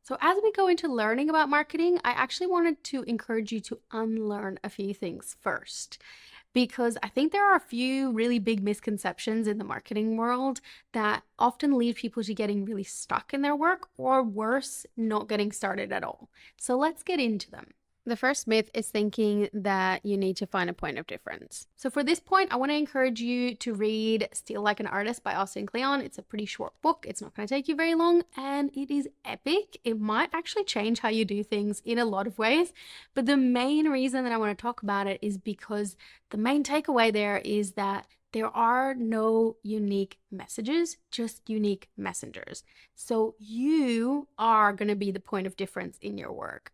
So, as we go into learning about marketing, I actually wanted to encourage you to unlearn a few things first, because I think there are a few really big misconceptions in the marketing world that often lead people to getting really stuck in their work, or worse, not getting started at all. So, let's get into them. The first myth is thinking that you need to find a point of difference. So for this point, I want to encourage you to read Steal Like an Artist by Austin Kleon. It's a pretty short book. It's not going to take you very long, and it is epic. It might actually change how you do things in a lot of ways. But the main reason that I want to talk about it is because the main takeaway there is that there are no unique messages, just unique messengers. So you are going to be the point of difference in your work.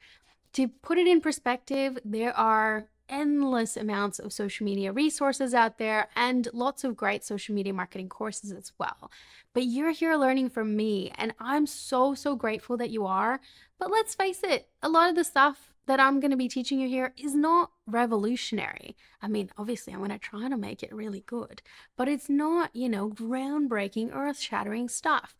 To put it in perspective, there are endless amounts of social media resources out there and lots of great social media marketing courses as well. But you're here learning from me, and I'm so grateful that you are. But let's face it, a lot of the stuff that I'm going to be teaching you here is not revolutionary. I mean, obviously, I'm going to try to make it really good, but it's not, groundbreaking, earth-shattering stuff.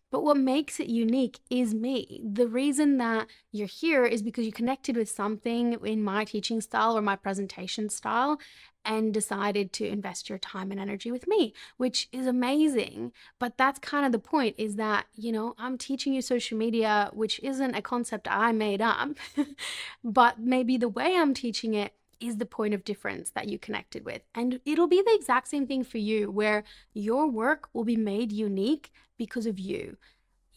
But what makes it unique is me. The reason that you're here is because you connected with something in my teaching style or my presentation style and decided to invest your time and energy with me, which is amazing. But that's kind of the point, is that, I'm teaching you social media, which isn't a concept I made up, but maybe the way I'm teaching it is the point of difference that you connected with. And it'll be the exact same thing for you, where your work will be made unique because of you.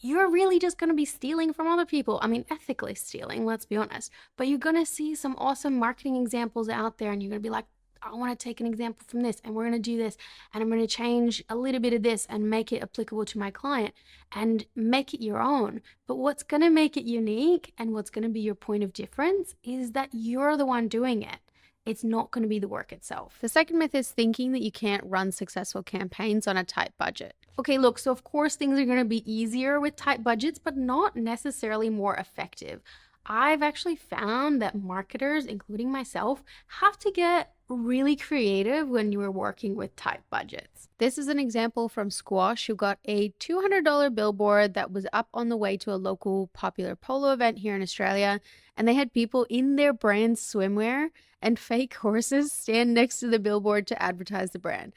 You're really just going to be stealing from other people. I mean, ethically stealing, let's be honest. But you're going to see some awesome marketing examples out there, and you're going to be like, I want to take an example from this, and we're going to do this, and I'm going to change a little bit of this and make it applicable to my client and make it your own. But what's going to make it unique and what's going to be your point of difference is that you're the one doing it. It's not going to be the work itself. The second myth is thinking that you can't run successful campaigns on a tight budget. Okay, look, so of course things are going to be easier with tight budgets, but not necessarily more effective. I've actually found that marketers, including myself, have to get really creative when you are working with tight budgets. This is an example from Squash, who got a $200 billboard that was up on the way to a local popular polo event here in Australia, and they had people in their brand swimwear and fake horses stand next to the billboard to advertise the brand.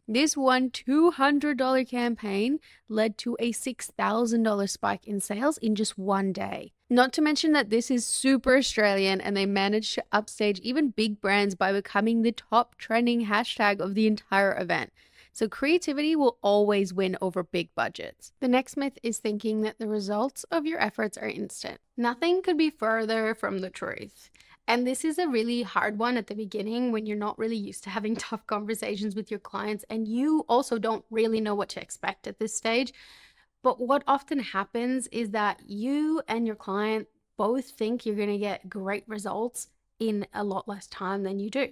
This one $200 campaign led to a $6,000 spike in sales in just one day. Not to mention that this is super Australian, and they managed to upstage even big brands by becoming the top trending hashtag of the entire event. So creativity will always win over big budgets. The next myth is thinking that the results of your efforts are instant. Nothing could be further from the truth. And this is a really hard one at the beginning, when you're not really used to having tough conversations with your clients, and you also don't really know what to expect at this stage. But what often happens is that you and your client both think you're going to get great results in a lot less time than you do.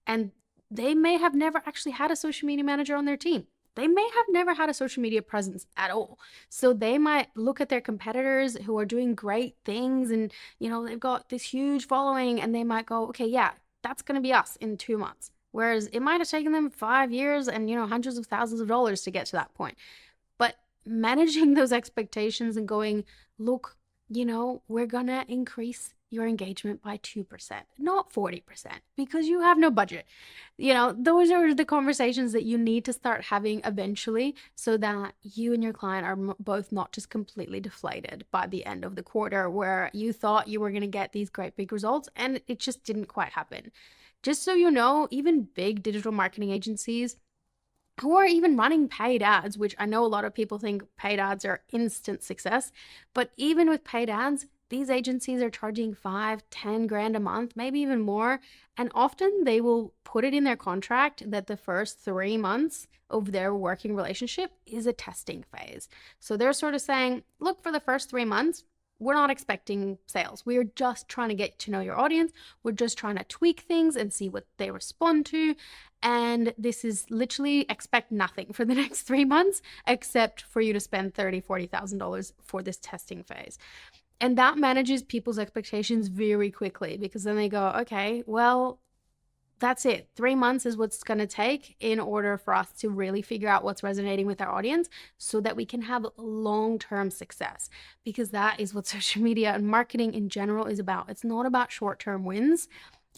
And they may have never actually had a social media manager on their team. They may have never had a social media presence at all. So they might look at their competitors who are doing great things, and, they've got this huge following, and they might go, okay, yeah, that's going to be us in 2 months. Whereas it might have taken them 5 years and, hundreds of thousands of dollars to get to that point. But managing those expectations and going, look, we're going to increase your engagement by 2%, not 40%, because you have no budget. Those are the conversations that you need to start having eventually, so that you and your client are both not just completely deflated by the end of the quarter, where you thought you were going to get these great big results and it just didn't quite happen. Just so you know, even big digital marketing agencies who are even running paid ads, which I know a lot of people think paid ads are instant success, but even with paid ads, these agencies are charging 5-10 grand a month, maybe even more. And often they will put it in their contract that the first 3 months of their working relationship is a testing phase. So they're sort of saying, look, for the first 3 months, we're not expecting sales. We're just trying to get to know your audience. We're just trying to tweak things and see what they respond to. And this is literally, expect nothing for the next 3 months, except for you to spend $30,000, $40,000 for this testing phase. And that manages people's expectations very quickly, because then they go, okay, well, That's it. 3 months is what's going to take in order for us to really figure out what's resonating with our audience so that we can have long-term success, because that is what social media and marketing in general is about. It's not about short-term wins.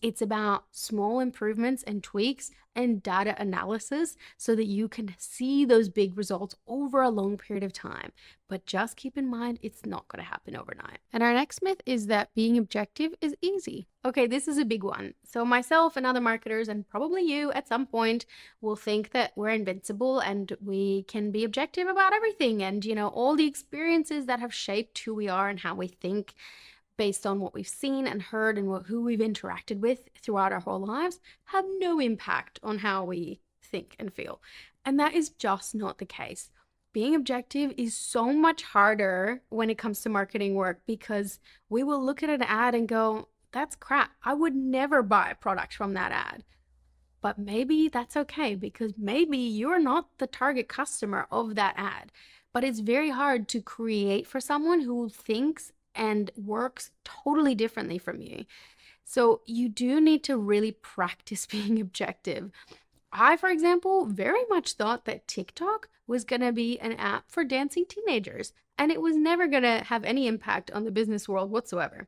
It's about small improvements and tweaks and data analysis so that you can see those big results over a long period of time. But just keep in mind, it's not going to happen overnight. And our next myth is that being objective is easy. Okay, this is a big one. So myself and other marketers, and probably you at some point, will think that we're invincible and we can be objective about everything. And, all the experiences that have shaped who we are and how we think, based on what we've seen and heard and who we've interacted with throughout our whole lives, have no impact on how we think and feel. And that is just not the case. Being objective is so much harder when it comes to marketing work, because we will look at an ad and go, that's crap. I would never buy a product from that ad. But maybe that's okay, because maybe you're not the target customer of that ad. But it's very hard to create for someone who thinks and works totally differently from you. So you do need to really practice being objective. I, for example, very much thought that TikTok was going to be an app for dancing teenagers, and it was never going to have any impact on the business world whatsoever.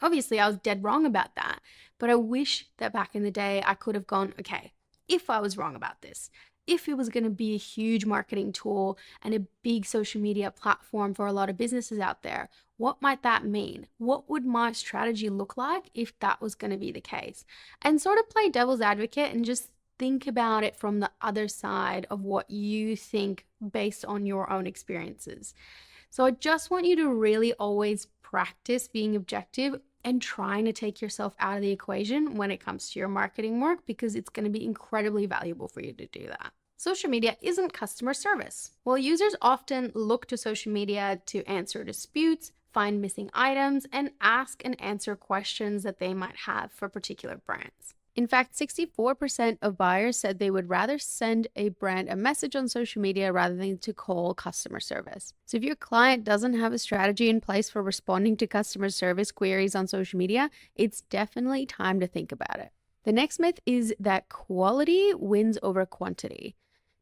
Obviously, I was dead wrong about that, but I wish that back in the day I could have gone, okay, if I was wrong about this, if it was going to be a huge marketing tool and a big social media platform for a lot of businesses out there, what might that mean? What would my strategy look like if that was going to be the case? And sort of play devil's advocate and just think about it from the other side of what you think based on your own experiences. So I just want you to really always practice being objective and trying to take yourself out of the equation when it comes to your marketing work, because it's going to be incredibly valuable for you to do that. Social media isn't customer service. While users often look to social media to answer disputes, find missing items, and ask and answer questions that they might have for particular brands. In fact, 64% of buyers said they would rather send a brand a message on social media rather than to call customer service. So if your client doesn't have a strategy in place for responding to customer service queries on social media, it's definitely time to think about it. The next myth is that quality wins over quantity.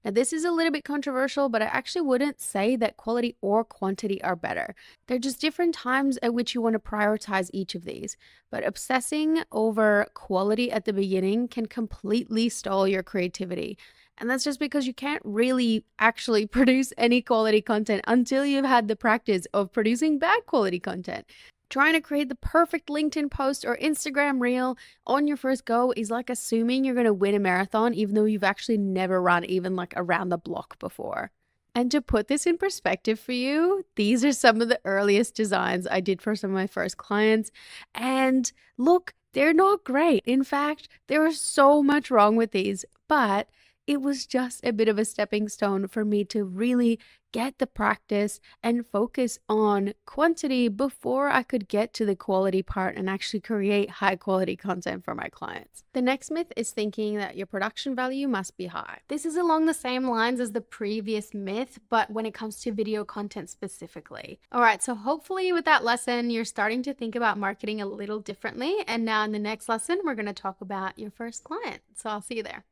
Now, this is a little bit controversial, but I actually wouldn't say that quality or quantity are better. They're just different times at which you want to prioritize each of these. But obsessing over quality at the beginning can completely stall your creativity. And that's just because you can't really actually produce any quality content until you've had the practice of producing bad quality content. Trying to create the perfect LinkedIn post or Instagram reel on your first go is like assuming you're going to win a marathon, even though you've actually never run even like around the block before. And to put this in perspective for you, these are some of the earliest designs I did for some of my first clients. And look, they're not great. In fact, there was so much wrong with these, but it was just a bit of a stepping stone for me to really get the practice and focus on quantity before I could get to the quality part and actually create high quality content for my clients. The next myth is thinking that your production value must be high. This is along the same lines as the previous myth, but when it comes to video content specifically. All right, so hopefully with that lesson, you're starting to think about marketing a little differently. And now in the next lesson, we're going to talk about your first client. So I'll see you there.